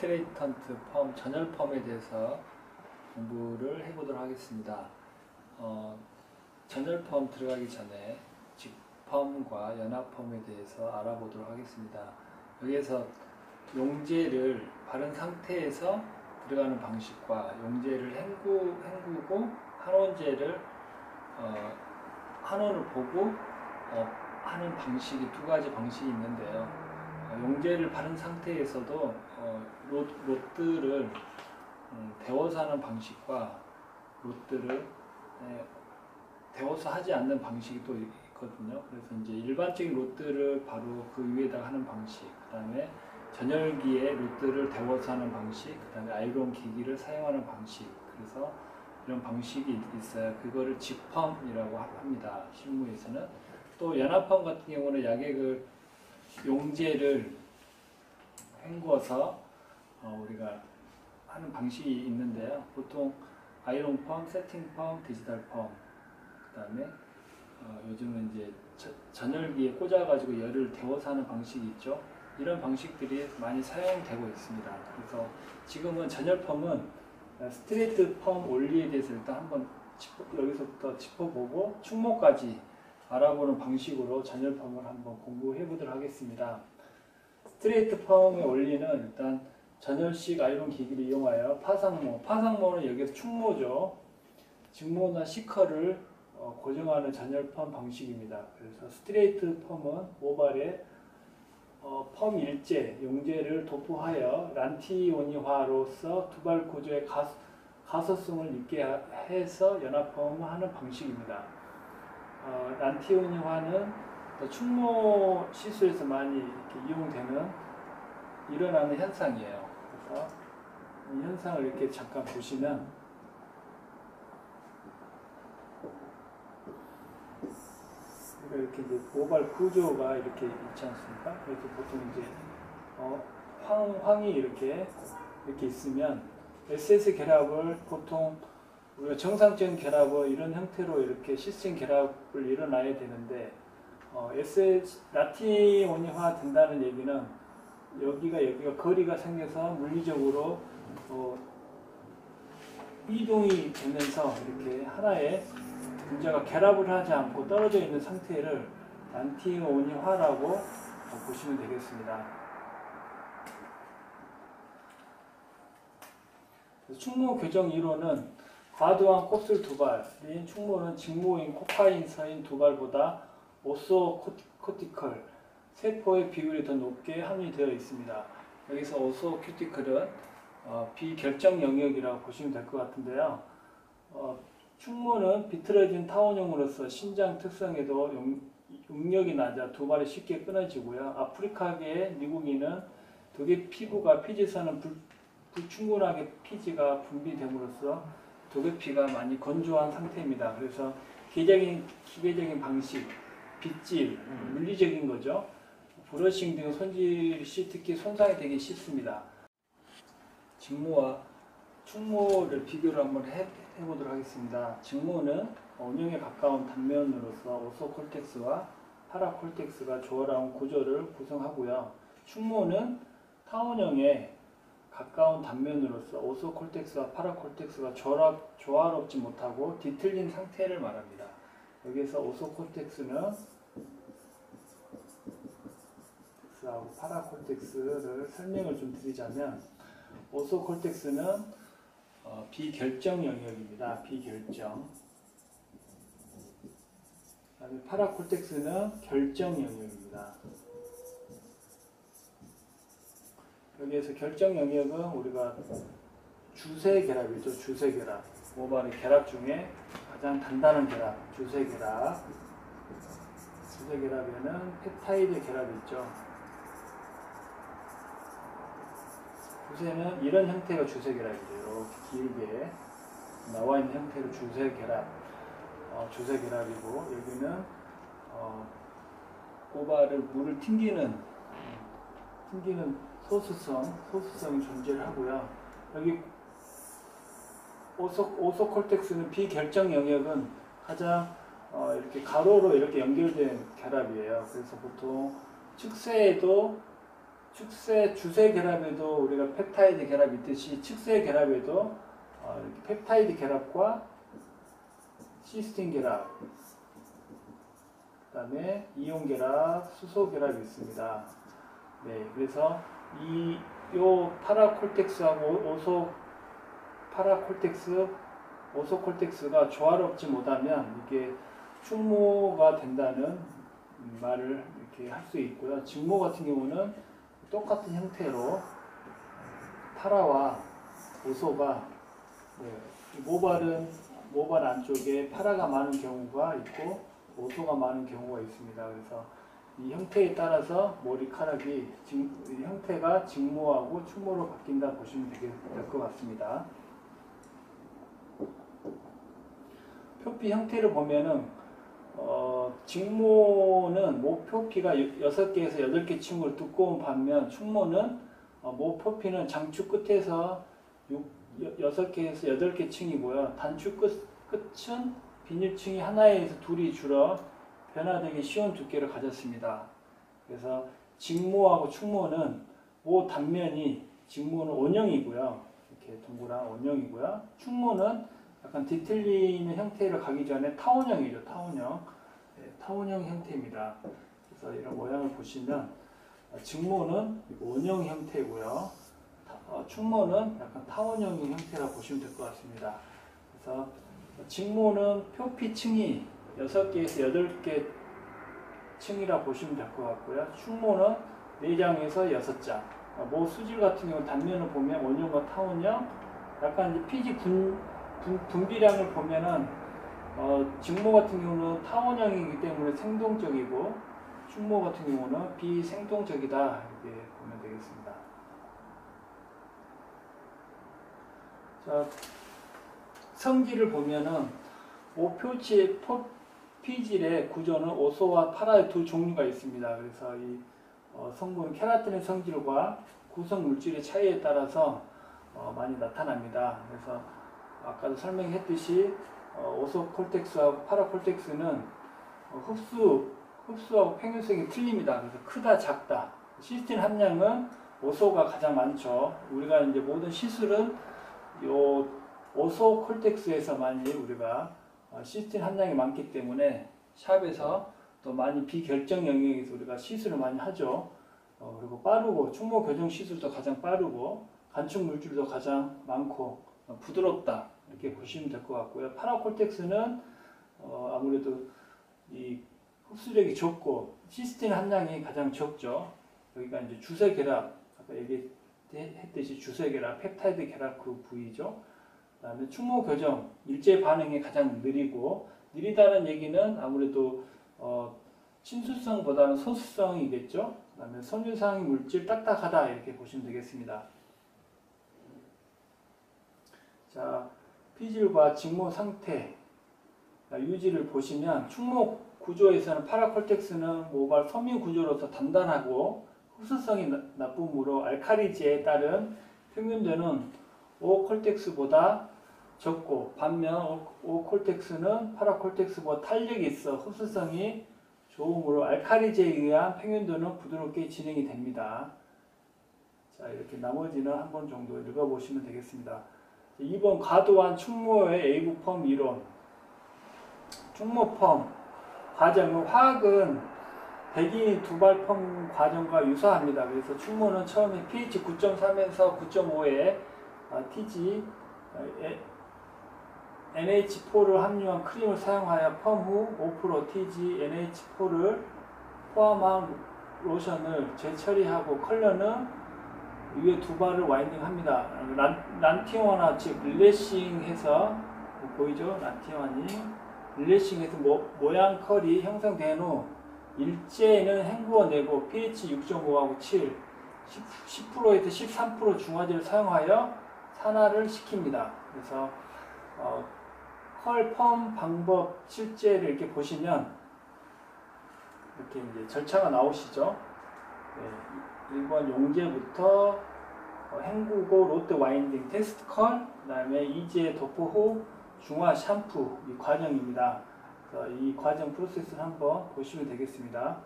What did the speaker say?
스트레이턴트 펌, 전열 펌에 대해서 공부를 해보도록 하겠습니다. 전열 펌 들어가기 전에 직펌과 연합 펌에 대해서 알아보도록 하겠습니다. 여기에서 용제를 바른 상태에서 들어가는 방식과 용제를 헹구고 한원제를 한원을 보고 하는 방식이 두 가지 방식이 있는데요. 용제를 바른 상태에서도 롯들을 데워서 하는 방식과 롯들을 데워서 하지 않는 방식이 또 있거든요. 그래서 이제 일반적인 롯들을 바로 그 위에다가 하는 방식, 그 다음에 전열기에 롯들을 데워서 하는 방식, 그 다음에 아이론 기기를 사용하는 방식, 그래서 이런 방식이 있어요. 그거를 직펌이라고 합니다. 실무에서는. 또 연합펌 같은 경우는 약액을 용제를 헹궈서 우리가 하는 방식이 있는데요. 보통 아이론 펌, 세팅 펌, 디지털 펌, 그 다음에 요즘은 이제 전열기에 꽂아가지고 열을 데워서 하는 방식이 있죠. 이런 방식들이 많이 사용되고 있습니다. 그래서 지금은 전열 펌은 스트레이트 펌 원리에 대해서 일단 한번 여기서부터 짚어보고 충모까지 알아보는 방식으로 전열 펌을 한번 공부해 보도록 하겠습니다. 스트레이트 펌의 원리는 일단 전열식 아이론 기기를 이용하여 파상모는 여기서 충모죠. 직모나 시커를 고정하는 전열 펌 방식입니다. 그래서 스트레이트 펌은 모발에 펌 일제, 용제를 도포하여 란티오니화로서 두발 구조의 가소성을 있게 해서 연합펌을 하는 방식입니다. 란티오니화는 충모 시술에서 많이 이렇게 이용되는 일어나는 현상이에요. 그래서 이 현상을 이렇게 잠깐 보시면 이렇게 이제 모발 구조가 이렇게 있지 않습니까? 그래서 보통 이제 황이 이렇게 있으면 SS 결합을 보통 우리가 정상적인 결합은 이런 형태로 이렇게 시스템 결합을 일어나야 되는데 라티오니화 된다는 얘기는 여기가 거리가 생겨서 물리적으로 이동이 되면서 이렇게 하나의 분자가 결합을 하지 않고 떨어져 있는 상태를 란티오니화라고 보시면 되겠습니다. 충모 교정 이론은 과도한 곱슬 두발인 충모는 직모인 코카인서인 두발보다 오소코티컬 세포의 비율이 더 높게 함유되어 있습니다. 여기서 오소큐티컬은 비결정 영역이라고 보시면 될 것 같은데요. 충모는 비틀어진 타원형으로서 신장 특성에도 응력이 낮아 두발이 쉽게 끊어지고요. 아프리카계의 미국인은 독의 피부가 피지선은 불충분하게 피지가 분비됨으로써 독의 피가 많이 건조한 상태입니다. 그래서 기계적인 방식, 빗질, 물리적인 거죠. 브러싱 등 손질 시 특히 손상이 되기 쉽습니다. 직모와 충모를 비교를 한번 해보도록 하겠습니다. 직모는 원형에 가까운 단면으로서 오소콜텍스와 파라콜텍스가 조화로운 구조를 구성하고요. 충모는 타원형에 가까운 단면으로서 오소콜텍스와 파라콜텍스가 조화롭지 못하고 뒤틀린 상태를 말합니다. 여기서 오소콜텍스는 파라콜텍스를 설명을 좀 드리자면 오소콜텍스는 비결정 영역입니다. 비결정. 파라콜텍스는 결정 영역입니다. 여기에서 결정 영역은 우리가 주세 결합이죠. 주세 결합. 모발의 결합 중에 가장 단단한 결합, 주세 결합. 주세 결합에는 펩타이드 결합이 있죠. 주세는 이런 형태가 주세 결합이죠. 이렇게 길게 나와 있는 형태로 주세 결합, 주세 결합이고 여기는 모발을 물을 튕기는 소수성이 존재를 하고요. 여기 오소콜텍스는 비결정 영역은 가장 이렇게 가로로 이렇게 연결된 결합이에요. 그래서 보통 측세에도 주세 결합에도 우리가 펩타이드 결합이 있듯이 측세 결합에도 이렇게 펩타이드 결합과 시스틴 결합, 그 다음에 이온 결합, 수소 결합이 있습니다. 네, 그래서 요 파라콜텍스하고 오소콜텍스가 조화롭지 못하면 이게 충모가 된다는 말을 이렇게 할 수 있고요. 직모 같은 경우는 똑같은 형태로 파라와 오소가 모발 안쪽에 파라가 많은 경우가 있고 오소가 많은 경우가 있습니다. 그래서 이 형태에 따라서 머리카락이 형태가 직모하고 충모로 바뀐다 보시면 될 것 같습니다. 표피 형태를 보면은 직모는 모표피가 6개에서 8개 층으로 두꺼운 반면 충모는 모표피는 장축 끝에서 6개에서 8개 층이고요. 단축 끝은 비닐층이 하나에서 둘이 줄어 변화되기 쉬운 두께를 가졌습니다. 그래서 직모하고 충모는 모 단면이 직모는 원형이고요. 이렇게 동그란 원형이고요. 충모는 약간 뒤틀리는 형태를 가기 전에 타원형이죠. 타원형. 네, 타원형 형태입니다. 그래서 이런 모양을 보시면 직모는 원형 형태고요. 충모는 약간 타원형 형태라 보시면 될 것 같습니다. 그래서 직모는 표피층이 6개에서 8개 층이라 보시면 될 것 같고요. 충모는 4장에서 6장. 모 수질 같은 경우 단면을 보면 원형과 타원형, 약간 이제 피지 분비량을 보면은 직모 같은 경우는 타원형이기 때문에 생동적이고 충모 같은 경우는 비생동적이다 이렇게 보면 되겠습니다. 자, 성질을 보면은 피질의 구조는 오소와 파라의 두 종류가 있습니다. 그래서 이 성분 케라틴의 성질과 구성 물질의 차이에 따라서 많이 나타납니다. 그래서 아까도 설명했듯이 오소콜텍스하고 파라콜텍스는 흡수하고 평균성이 틀립니다. 그래서 크다, 작다. 시스틴 함량은 오소가 가장 많죠. 우리가 이제 모든 시술은 요 오소콜텍스에서 많이 우리가 시스틴 함량이 많기 때문에 샵에서 또 많이 비결정 영역에서 우리가 시술을 많이 하죠. 그리고 빠르고 충모 교정 시술도 가장 빠르고 간축 물질도 가장 많고 부드럽다 이렇게 보시면 될 것 같고요. 파라콜텍스는 아무래도 이 흡수력이 적고 시스틴 함량이 가장 적죠. 여기가 이제 주세 결합, 아까 얘기했듯이 주세 결합, 펩타이드 결합 그 부위죠. 그 다음에 충모 교정, 일제 반응이 가장 느리다는 얘기는 아무래도 친수성보다는 소수성이겠죠. 그 다음에 섬유상 물질 딱딱하다 이렇게 보시면 되겠습니다. 자, 피질과 직모 상태 유지를 보시면 충모 구조에서는 파라콜텍스는 모발 섬유 구조로서 단단하고 흡수성이 나쁨으로 알카리지에 따른 평균되는 오콜텍스보다 적고 반면 오콜텍스는 파라콜텍스보다 탄력이 있어 흡수성이 좋으므로 알카리지에 의한 평균도는 부드럽게 진행이 됩니다. 자, 이렇게 나머지는 한 번 정도 읽어보시면 되겠습니다. 2번 과도한 충모의 외부 펌 이론. 충모 펌 과정은 화학은 백인이 두발 펌 과정과 유사합니다. 그래서 충모는 처음에 pH 9.3에서 9.5에 TG NH4를 함유한 크림을 사용하여 펌 후 5% TG NH4를 포함한 로션을 재처리하고 컬러는 위에 두 발을 와인딩합니다. 란티오나 즉 릴레싱해서 보이죠? 란티오니 릴레싱해서 모양 컬이 형성된 후 일제에는 헹구어내고 pH 6.5하고 7, 10%에서 13% 중화제를 사용하여 산화를 시킵니다. 그래서 컬 펌 방법 실제를 이렇게 보시면 이렇게 이제 절차가 나오시죠. 네, 1번 용제부터 헹구고 로트 와인딩 테스트 컬, 그 다음에 이제 도포 후 중화 샴푸 이 과정입니다. 그래서 이 과정 프로세스를 한번 보시면 되겠습니다.